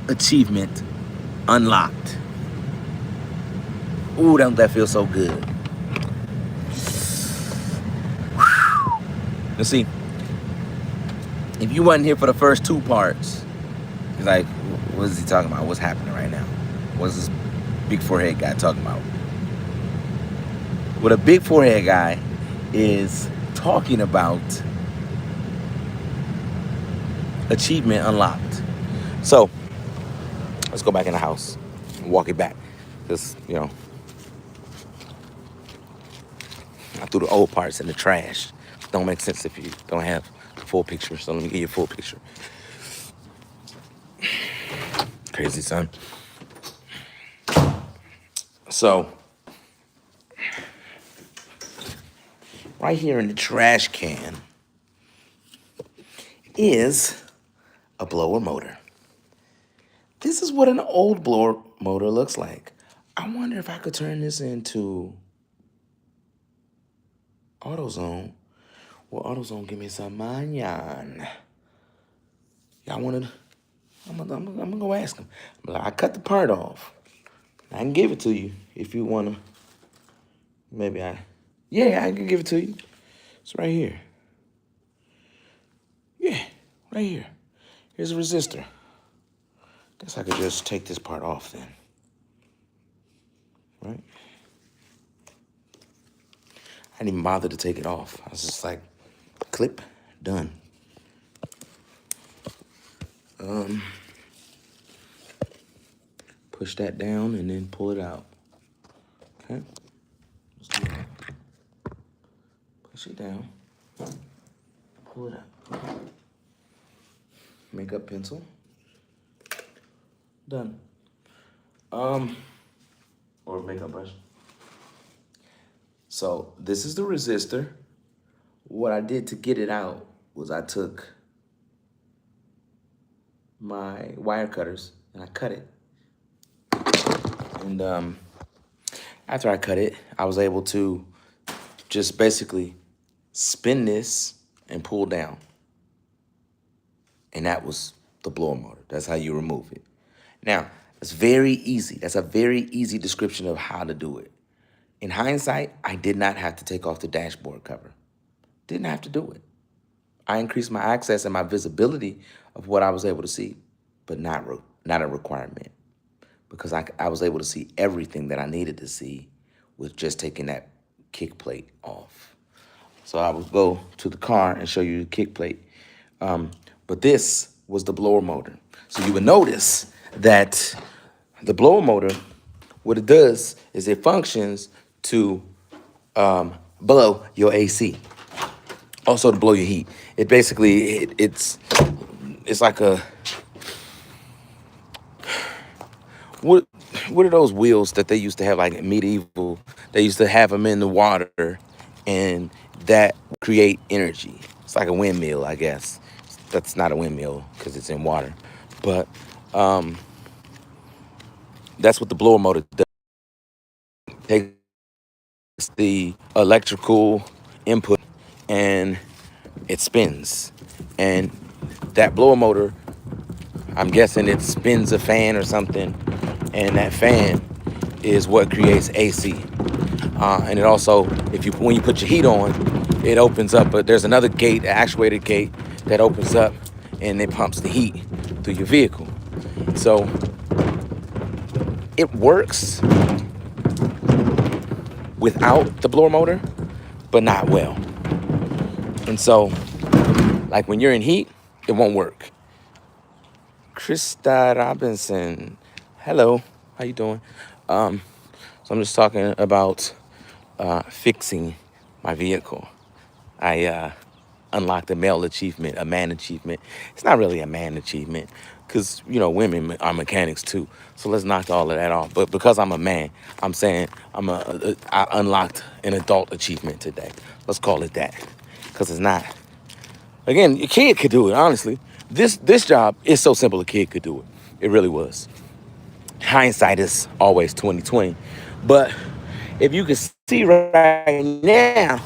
achievement unlocked. Ooh, don't that feel so good? You see, if you wasn't here for the first two parts, it's like, what is he talking about? What's happening right now? What's this big forehead guy talking about? Well, a big forehead guy is talking about achievement unlocked. So let's go back in the house and walk it back. Because, I threw the old parts in the trash. Don't make sense if you don't have the full picture. So let me give you a full picture. Crazy, son. So, right here in the trash can is a blower motor. This is what an old blower motor looks like. I wonder if I could turn this into AutoZone. Well, AutoZone, give me some manyan. Y'all wanna? I'm gonna go ask him. I'm like, I cut the part off. I can give it to you if you wanna. Yeah, I can give it to you. It's right here. Yeah, right here. Here's a resistor. Guess I could just take this part off then. Right? I didn't even bother to take it off. I was just like, clip, done. Push that down and then pull it out. Okay? Let's do that. Push it down. Pull it out. Makeup pencil. Done. Or makeup brush. So this is the resistor. What I did to get it out was I took my wire cutters and I cut it. And after I cut it, I was able to just basically spin this and pull down. And that was the blower motor. That's how you remove it. Now, it's very easy. That's a very easy description of how to do it. In hindsight, I did not have to take off the dashboard cover. Didn't have to do it. I increased my access and my visibility of what I was able to see, but not a requirement, because I was able to see everything that I needed to see with just taking that kick plate off. So I would go to the car and show you the kick plate. But this was the blower motor. So you would notice that the blower motor, what it does is it functions to blow your AC. Also to blow your heat. It basically, it's like a, what are those wheels that they used to have like medieval? They used to have them in the water and that create energy. It's like a windmill, I guess. That's not a windmill because it's in water. But that's what the blower motor does. It takes the electrical input and it spins. And that blower motor, I'm guessing it spins a fan or something. And that fan is what creates AC. And it also, when you put your heat on, it opens up. But there's another gate, an actuated gate, that opens up and it pumps the heat through your vehicle. So it works without the blower motor, but not well. And so, like when you're in heat, it won't work. Krista Robinson, hello, how you doing? So I'm just talking about fixing my vehicle. I unlocked a male achievement, a man achievement. It's not really a man achievement because, women are mechanics too. So let's knock all of that off. But because I'm a man, I'm saying I unlocked an adult achievement today. Let's call it that, because it's not. Again, a kid could do it, honestly. This job is so simple, a kid could do it. It really was. Hindsight is always 2020. But if you can see right now,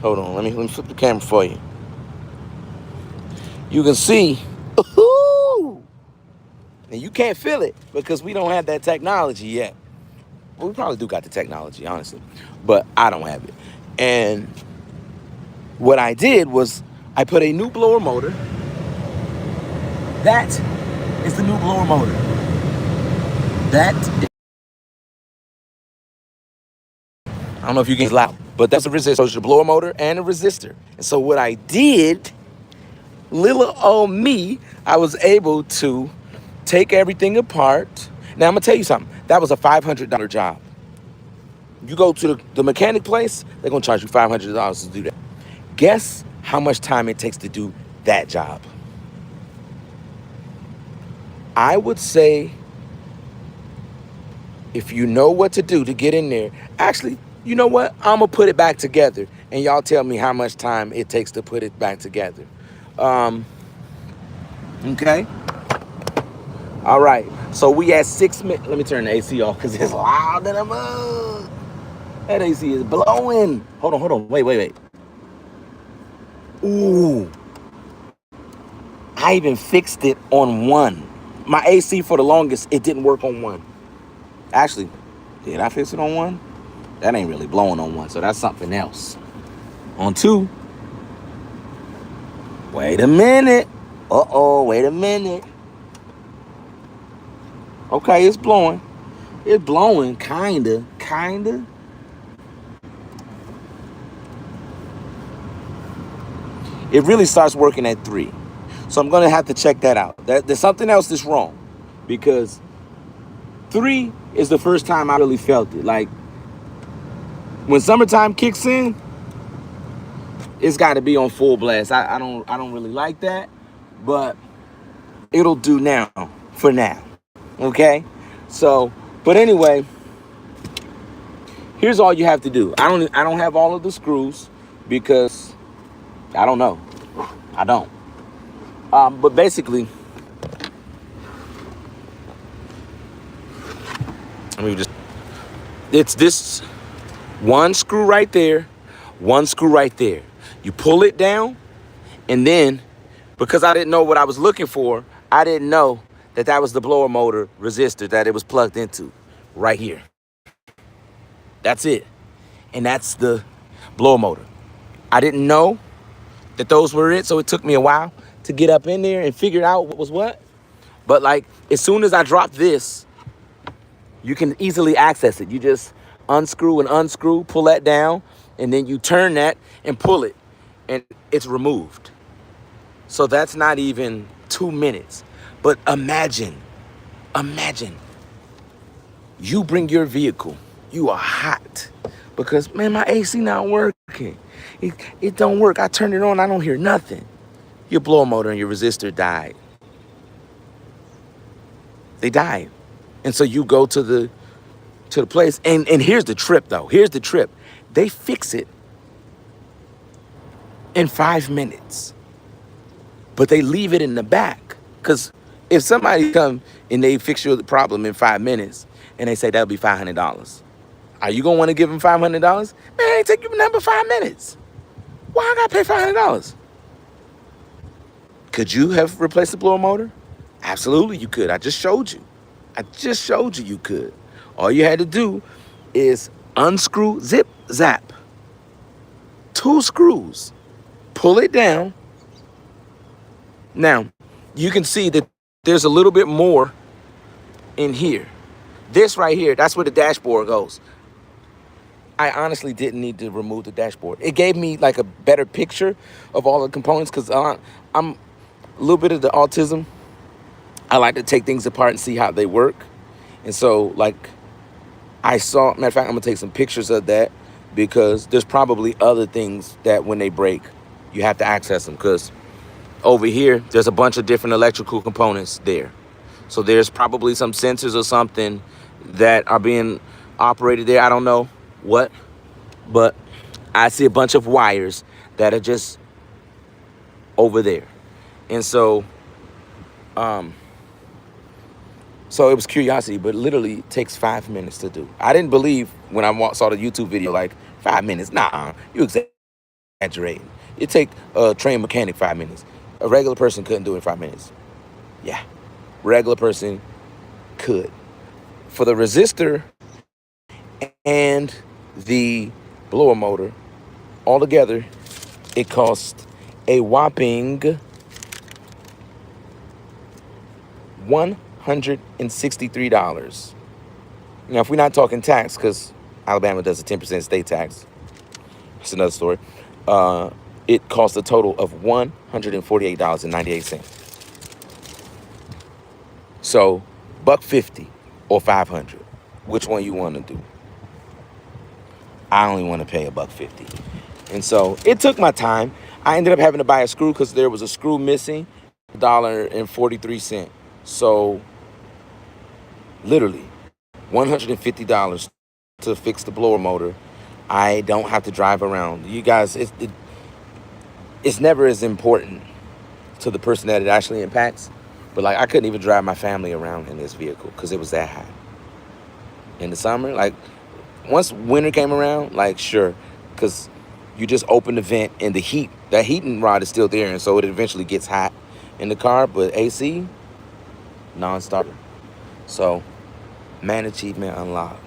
hold on, let me flip the camera for you. You can see, And you can't feel it because we don't have that technology yet. Well, we probably do got the technology, honestly, but I don't have it. And what I did was I put a new blower motor. That is the new blower motor. That, I don't know if you can get loud, but that's a resistor. So it's the blower motor and a resistor. And so what I did, little old me, I was able to take everything apart. Now I'm gonna tell you something. That was a $500 job. You go to the mechanic place, they're gonna charge you $500 to do that. Guess how much time it takes to do that job? I would say, if you know what to do to get in there, actually, you know what? I'm gonna put it back together and y'all tell me how much time it takes to put it back together. Okay? All right, so we at 6 minutes. Let me turn the AC off because it's loud in the mug. That AC is blowing. Hold on, wait. Ooh, I even fixed it on one. My AC for the longest, it didn't work on one. Actually, did I fix it on one? That ain't really blowing on one, so that's something else. On two, wait a minute. Wait a minute. Okay, it's blowing. It's blowing, kinda. It really starts working at 3. So I'm gonna have to check that out. There's something else that's wrong, because 3 is the first time I really felt it. Like, when summertime kicks in, it's got to be on full blast. I don't really like that, but it'll do now for now. Okay, so but anyway, here's all you have to do. I don't have all of the screws because I don't know. I don't. But basically, it's this one screw right there, one screw right there. You pull it down, and then, because I didn't know what I was looking for, I didn't know that that was the blower motor resistor that it was plugged into right here. That's it. And that's the blower motor. I didn't know that those were it, so it took me a while to get up in there and figure out what was what. But like, as soon as I drop this, you can easily access it. You just unscrew and unscrew, pull that down, and then you turn that and pull it, and it's removed. So that's not even 2 minutes. But imagine, you bring your vehicle, you are hot, because man, my AC not working. It don't work. I turn it on, I don't hear nothing. Your blower motor and your resistor died. They died. And so you go to the place, and here's the trip though. Here's the trip. They fix it in 5 minutes, but they leave it in the back. Because if somebody come and they fix your problem in 5 minutes and they say that'll be $500, are you gonna want to give them $500? Man, it take you number 5 minutes. Why I gotta pay $500? Could you have replaced the blower motor? Absolutely, you could. I just showed you you could. All you had to do is unscrew, zip, zap. 2 screws. Pull it down. Now, you can see that there's a little bit more in here. This right here, that's where the dashboard goes. I honestly didn't need to remove the dashboard. It gave me like a better picture of all the components, because I'm a little bit of the autism. I like to take things apart and see how they work. And so, like, matter of fact, I'm gonna take some pictures of that, because there's probably other things that when they break, you have to access them, because over here, there's a bunch of different electrical components there. So there's probably some sensors or something that are being operated there. I don't know what, but I see a bunch of wires that are just over there. And so, so it was curiosity, but literally it takes 5 minutes to do. I didn't believe when I saw the YouTube video, like 5 minutes. Nah, you exaggerating. It take a trained mechanic 5 minutes. A regular person couldn't do it in 5 minutes. Yeah. regular person could. For the resistor and the blower motor, altogether, it cost a whopping $163. Now, if we're not talking tax, because Alabama does a 10% state tax, that's another story. It cost a total of $148.98. So, $150 or $500. Which one you want to do? I only want to pay $150. And so it took my time. I ended up having to buy a screw because there was a screw missing, $1.43. So literally $150 to fix the blower motor. I don't have to drive around. You guys, it's never as important to the person that it actually impacts. But like, I couldn't even drive my family around in this vehicle because it was that hot. In the summer, like, once winter came around, like, sure, because you just open the vent and the heat, that heating rod is still there, and so it eventually gets hot in the car. But AC, non-starter. So, man, achievement unlocked.